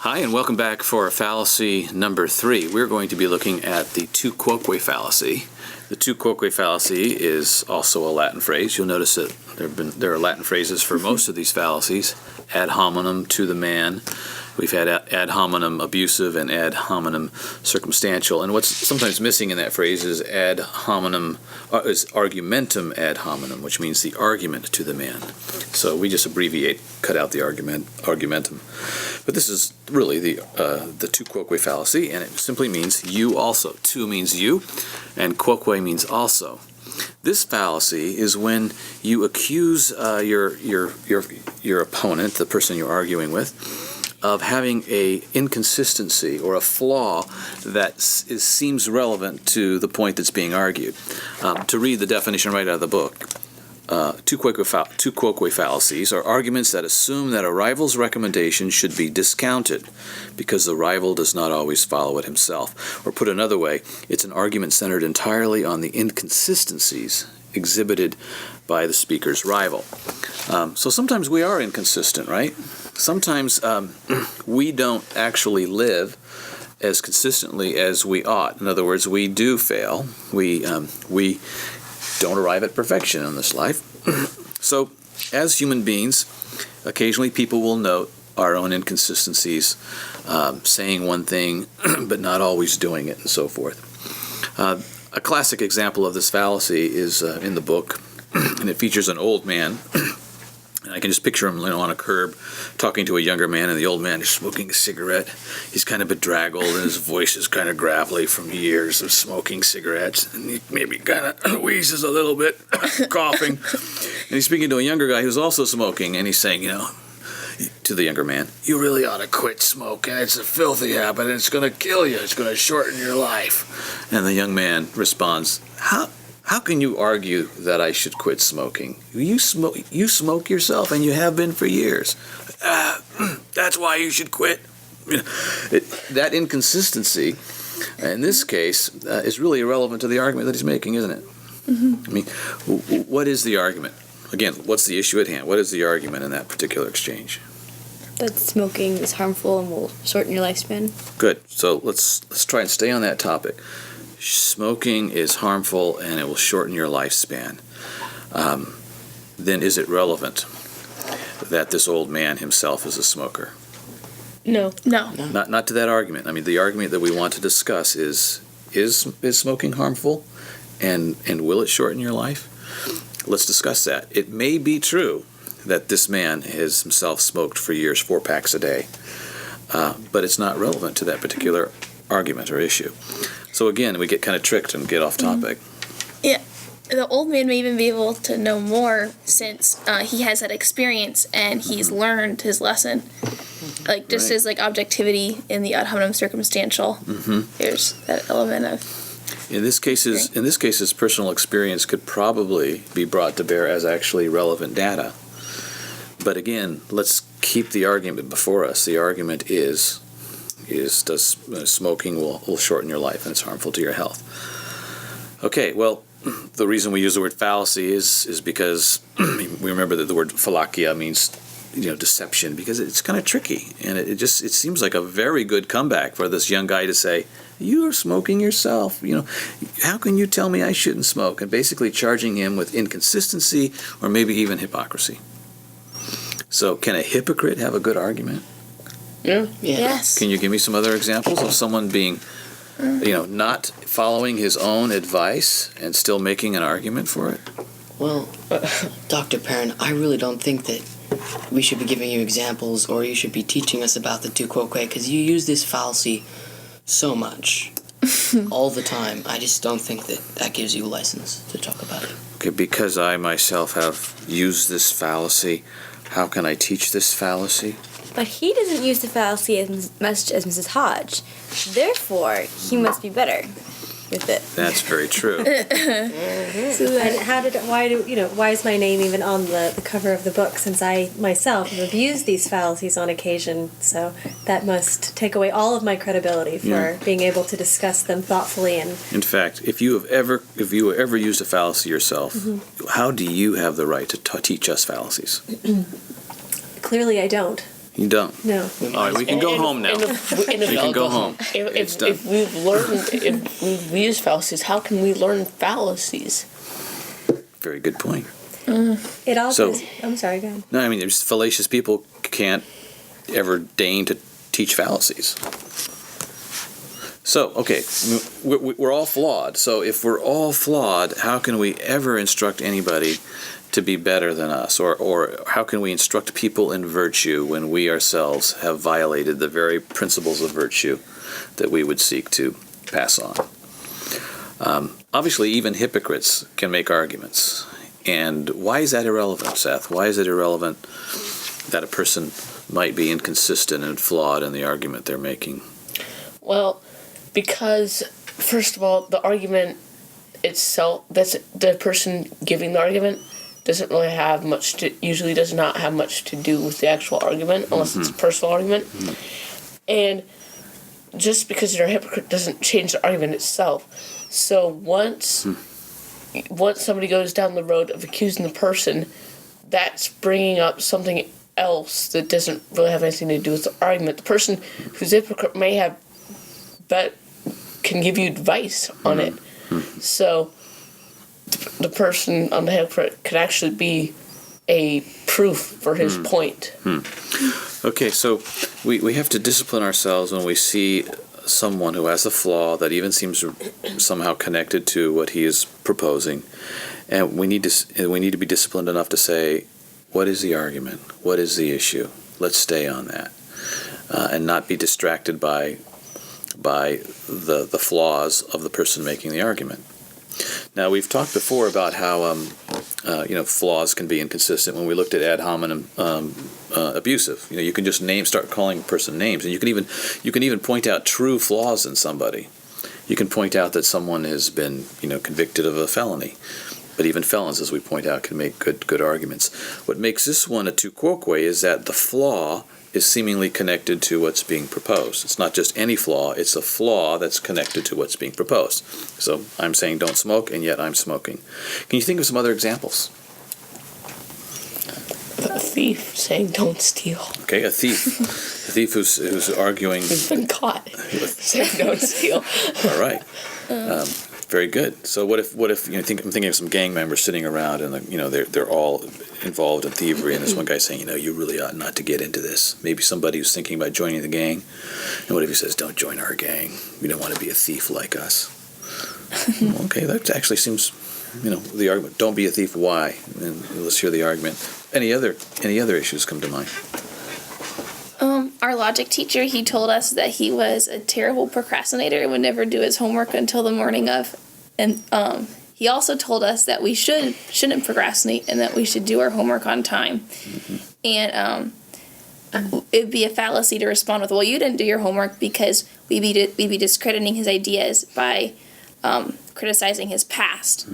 Hi, and welcome back for fallacy number 3. We're going to be looking at the tu quoque fallacy. The tu quoque fallacy is also a Latin phrase. You'll notice that there are Latin phrases for most of these fallacies. Ad hominem, to the man. We've had ad hominem abusive and ad hominem circumstantial. And what's sometimes missing in that phrase is is argumentum ad hominem, which means the argument to the man. So we just cut out the argumentum. But this is really the tu quoque fallacy, and it simply means you also. Tu means you, and quoque means also. This fallacy is when you accuse your opponent, the person you're arguing with, of having a inconsistency or a flaw that seems relevant to the point that's being argued. To read the definition right out of the book, tu quoque fallacies are arguments that assume that a rival's recommendation should be discounted because the rival does not always follow it himself. Or put another way, it's an argument centered entirely on the inconsistencies exhibited by the speaker's rival. So sometimes we are inconsistent, right? Sometimes we don't actually live as consistently as we ought. In other words, we do fail. We don't arrive at perfection in this life. So as human beings, occasionally people will note our own inconsistencies, saying one thing but not always doing it, and so forth. A classic example of this fallacy is in the book, and it features an old man. And I can just picture him on a curb talking to a younger man, and the old man is smoking a cigarette. He's kind of bedraggled, and his voice is kind of gravelly from years of smoking cigarettes. And he maybe kind of wheezes a little bit, coughing. And he's speaking to a younger guy who's also smoking, and he's saying, to the younger man, "You really ought to quit smoking. It's a filthy habit, and it's going to kill you. It's going to shorten your life." And the young man responds, How can you argue that I should quit smoking? You smoke yourself, and you have been for years. That's why you should quit. That inconsistency, in this case, is really irrelevant to the argument that he's making, isn't it? Mm-hmm. I mean, what is the argument? Again, what's the issue at hand? What is the argument in that particular exchange? That smoking is harmful and will shorten your lifespan. Good. So let's try and stay on that topic. Smoking is harmful and it will shorten your lifespan. Then is it relevant that this old man himself is a smoker? No. Not to that argument. I mean, the argument that we want to discuss is smoking harmful, and will it shorten your life? Let's discuss that. It may be true that this man has himself smoked for years, 4 packs a day, but it's not relevant to that particular argument or issue. So again, we get kind of tricked and get off topic. Yeah, the old man may even be able to know more since he has that experience and he's learned his lesson. Like just his objectivity in the ad hominem circumstantial. There's that element of. In this case, his personal experience could probably be brought to bear as actually relevant data. But again, let's keep the argument before us. The argument is does smoking will shorten your life and it's harmful to your health. Okay, well, the reason we use the word fallacy is because we remember that the word fallacia means deception, because it's kind of tricky, and it seems like a very good comeback for this young guy to say, "You are smoking yourself. How can you tell me I shouldn't smoke?" And basically charging him with inconsistency or maybe even hypocrisy. So can a hypocrite have a good argument? Yeah. Yes. Can you give me some other examples of someone being, not following his own advice and still making an argument for it? Well, Dr. Perrin, I really don't think that we should be giving you examples or you should be teaching us about the tu quoque, because you use this fallacy so much all the time. I just don't think that gives you license to talk about it. Okay, because I myself have used this fallacy, how can I teach this fallacy? But he doesn't use the fallacy as much as Mrs. Hodge. Therefore, he must be better with it. That's very true. So why is my name even on the cover of the book, since I myself have abused these fallacies on occasion? So that must take away all of my credibility for being able to discuss them thoughtfully. And in fact, if you ever used a fallacy yourself, how do you have the right to teach us fallacies? Clearly I don't. You don't. No. All right, we can go home now. We can go home. It's done. If we've used fallacies, how can we learn fallacies? Very good point. It also. So- I'm sorry. Go ahead. No, I mean, there's fallacious people can't ever deign to teach fallacies. So, okay, we're all flawed. So if we're all flawed, how can we ever instruct anybody to be better than us? Or how can we instruct people in virtue when we ourselves have violated the very principles of virtue that we would seek to pass on? Obviously, even hypocrites can make arguments. And why is that irrelevant, Seth? Why is it irrelevant that a person might be inconsistent and flawed in the argument they're making? Well, because first of all, the argument itself, that's the person giving the argument, doesn't really have much to, usually does not have much to do with the actual argument, unless it's a personal argument. And just because you're a hypocrite doesn't change the argument itself. So once somebody goes down the road of accusing the person, that's bringing up something else that doesn't really have anything to do with the argument. The person who's a hypocrite may have, but can give you advice on it. So the person on the hypocrite could actually be a proof for his point. Okay, so we have to discipline ourselves when we see someone who has a flaw that even seems somehow connected to what he is proposing, and we need to be disciplined enough to say, what is the argument? What is the issue? Let's stay on that, and not be distracted by the flaws of the person making the argument. Now, we've talked before about how flaws can be inconsistent when we looked at ad hominem abusive. You can just start calling a person names, and you can even point out true flaws in somebody. You can point out that someone has been convicted of a felony, but even felons, as we point out, can make good arguments. What makes this one a tu quoque is that the flaw is seemingly connected to what's being proposed. It's not just any flaw, it's a flaw that's connected to what's being proposed. So I'm saying don't smoke, and yet I'm smoking. Can you think of some other examples? A thief saying don't steal. Okay, a thief who's arguing. He's been caught saying don't steal. All right. Very good. So what if I'm thinking of some gang members sitting around, and they're all involved in thievery, and there's one guy saying, you really ought not to get into this. Maybe somebody who's thinking about joining the gang, and what if he says, don't join our gang? We don't want to be a thief like us. Okay, that actually seems, the argument. Don't be a thief. Why? And let's hear the argument. Any other issues come to mind? Our logic teacher, he told us that he was a terrible procrastinator and would never do his homework until the morning of. And he also told us that we shouldn't procrastinate and that we should do our homework on time. And it'd be a fallacy to respond with, well, you didn't do your homework, because we'd be discrediting his ideas by criticizing his past.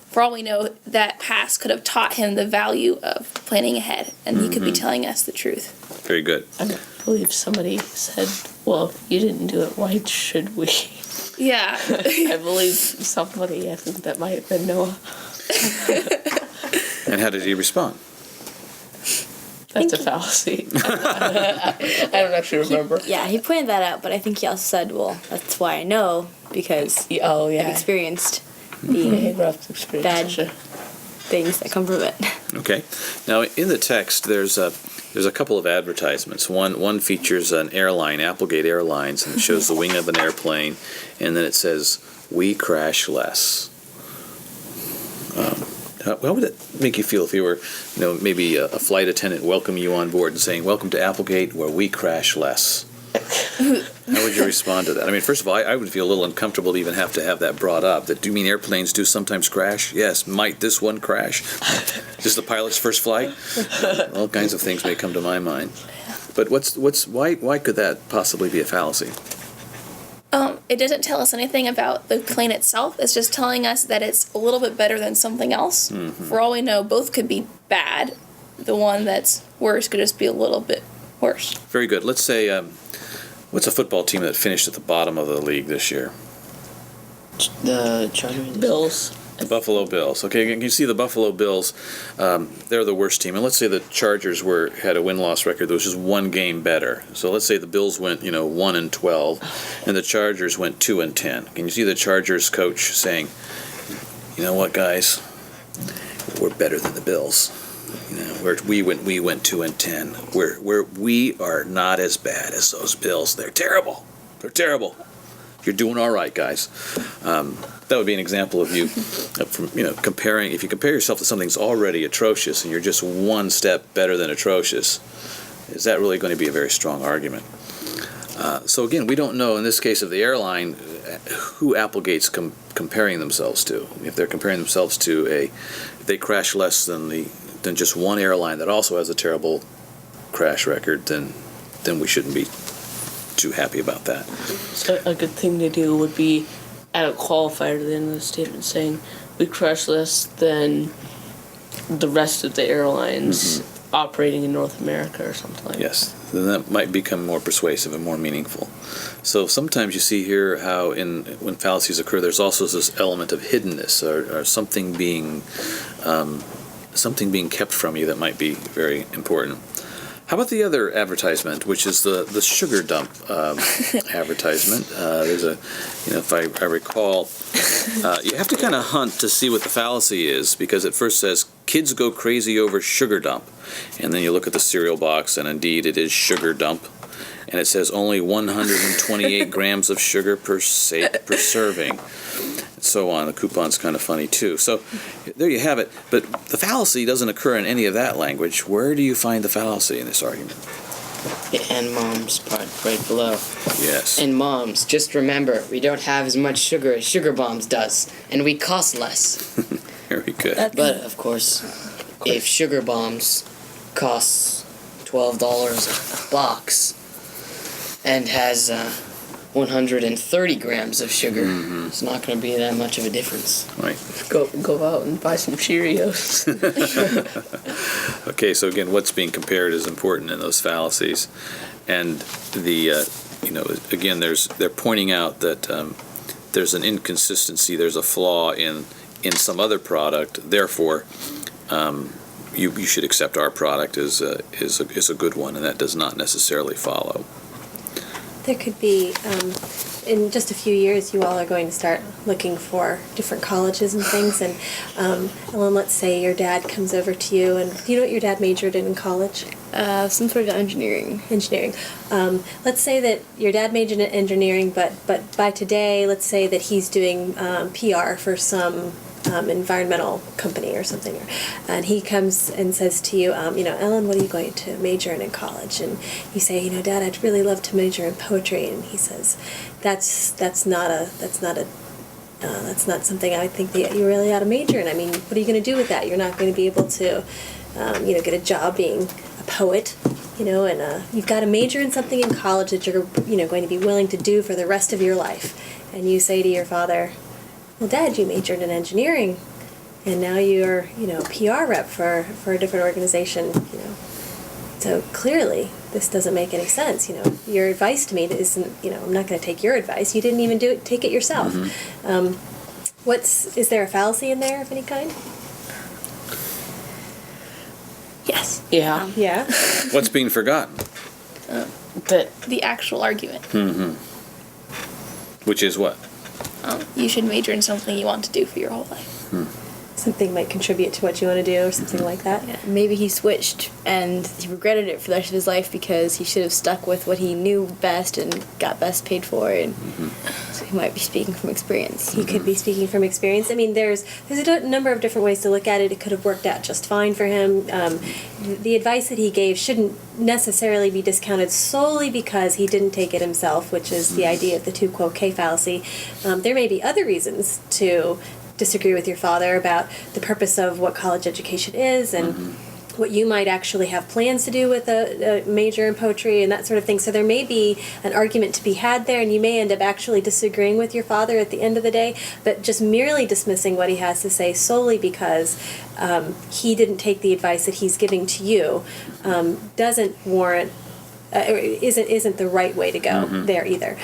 For all we know, that past could have taught him the value of planning ahead, and he could be telling us the truth. Very good. I believe somebody said, well, you didn't do it, why should we? Yeah. I believe somebody, I think that might have been Noah. And how did he respond? That's a fallacy. I don't actually remember. He pointed that out, but I think he also said, well, that's why I know, because Oh, yeah. I've experienced Yeah, the rough experience. bad things that come from it. Okay. Now, in the text, there's a couple of advertisements. One features an airline, Applegate Airlines, and it shows the wing of an airplane, and then it says, "We crash less." How would it make you feel if you were, maybe a flight attendant welcoming you on board and saying, "Welcome to Applegate, where we crash less"? How would you respond to that? I mean, first of all, I would feel a little uncomfortable to even have that brought up. Do you mean airplanes do sometimes crash? Yes. Might this one crash? Is this the pilot's first flight? All kinds of things may come to my mind. But why could that possibly be a fallacy? It doesn't tell us anything about the plane itself. It's just telling us that it's a little bit better than something else. For all we know, both could be bad. The one that's worse could just be a little bit worse. Very good. Let's say, what's a football team that finished at the bottom of the league this year? The Chargers. Bills. The Buffalo Bills. Okay, you can see the Buffalo Bills, they're the worst team. And let's say the Chargers had a win-loss record that was just one game better. So let's say the Bills went, 1-12, and the Chargers went 2-10. Can you see the Chargers coach saying, "You know what, guys? We're better than the Bills. We went 2-10. We are not as bad as those Bills. They're terrible. They're terrible. You're doing all right, guys." That would be an example of you, comparing. If you compare yourself to something that's already atrocious and you're just one step better than atrocious, is that really going to be a very strong argument? So again, we don't know in this case of the airline who Applegate's comparing themselves to. If they're comparing themselves to if they crash less than just one airline that also has a terrible crash record, then we shouldn't be too happy about that. So a good thing to do would be add a qualifier to the end of the statement saying we crash less than the rest of the airlines operating in North America or something like that. Yes, then that might become more persuasive and more meaningful. So sometimes you see here how when fallacies occur, there's also this element of hiddenness or something being kept from you that might be very important. How about the other advertisement, which is the sugar dump advertisement? There's if I recall, you have to kind of hunt to see what the fallacy is, because it first says, "Kids go crazy over sugar dump." And then you look at the cereal box, and indeed it is sugar dump. And it says only 128 grams of sugar per serving. And so on. The coupon's kind of funny, too. So there you have it. But the fallacy doesn't occur in any of that language. Where do you find the fallacy in this argument? The and moms part right below. Yes. And moms, just remember, we don't have as much sugar as Sugar Bombs does, and we cost less. Very good. But, of course, if Sugar Bombs costs $12 a box and has 130 grams of sugar, it's not going to be that much of a difference. Right. Go out and buy some Cheerios. Okay, so again, what's being compared is important in those fallacies. And again, they're pointing out that there's an inconsistency, there's a flaw in some other product, therefore you should accept our product as a good one, and that does not necessarily follow. There could be, in just a few years, you all are going to start looking for different colleges and things. And Ellen, let's say your dad comes over to you, and do you know what your dad majored in college? Some sort of engineering. Engineering. Let's say that your dad majored in engineering, but by today, let's say that he's doing PR for some environmental company or something, and he comes and says to you, Ellen, what are you going to major in college? And you say, Dad, I'd really love to major in poetry. And he says, that's not something I think that you really ought to major in. I mean, what are you going to do with that? You're not going to be able to, get a job being a poet. And you've got to major in something in college that you're, going to be willing to do for the rest of your life. And you say to your father, well, Dad, you majored in engineering, and now you're, PR rep for a different organization, So clearly, this doesn't make any sense, Your advice to me isn't, I'm not going to take your advice. You didn't even take it yourself. Is there a fallacy in there of any kind? Yes. Yeah. Yeah. What's being forgotten? The actual argument. Which is what? You should major in something you want to do for your whole life. Something might contribute to what you want to do or something like that. Yeah, maybe he switched and he regretted it for the rest of his life because he should have stuck with what he knew best and got best paid for. And so he might be speaking from experience. He could be speaking from experience. I mean, there's a number of different ways to look at it. It could have worked out just fine for him. The advice that he gave shouldn't necessarily be discounted solely because he didn't take it himself, which is the idea of the two Quoque fallacy. There may be other reasons to disagree with your father about the purpose of what college education is and what you might actually have plans to do with a major in poetry and that sort of thing. So there may be an argument to be had there, and you may end up actually disagreeing with your father at the end of the day, but just merely dismissing what he has to say solely because he didn't take the advice that he's giving to you doesn't warrant isn't the right way to go there either.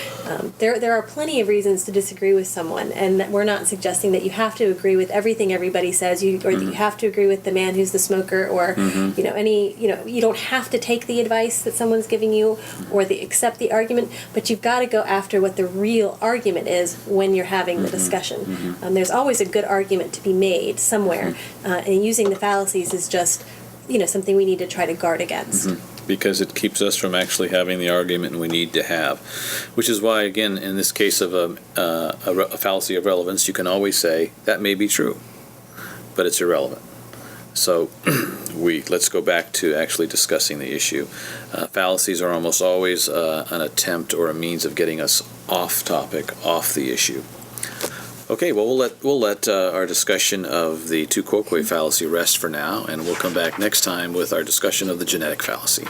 There are plenty of reasons to disagree with someone, and that we're not suggesting that you have to agree with everything everybody says, or that you have to agree with the man who's the smoker, or you don't have to take the advice that someone's giving you or accept the argument, but you've got to go after what the real argument is when you're having the discussion. There's always a good argument to be made somewhere, and using the fallacies is just something we need to try to guard against. Because it keeps us from actually having the argument we need to have. Which is why, again, in this case of a fallacy of relevance, you can always say, that may be true, but it's irrelevant. So let's go back to actually discussing the issue. Fallacies are almost always an attempt or a means of getting us off topic, off the issue. Okay, well, we'll let our discussion of the tu quoque fallacy rest for now, and we'll come back next time with our discussion of the genetic fallacy.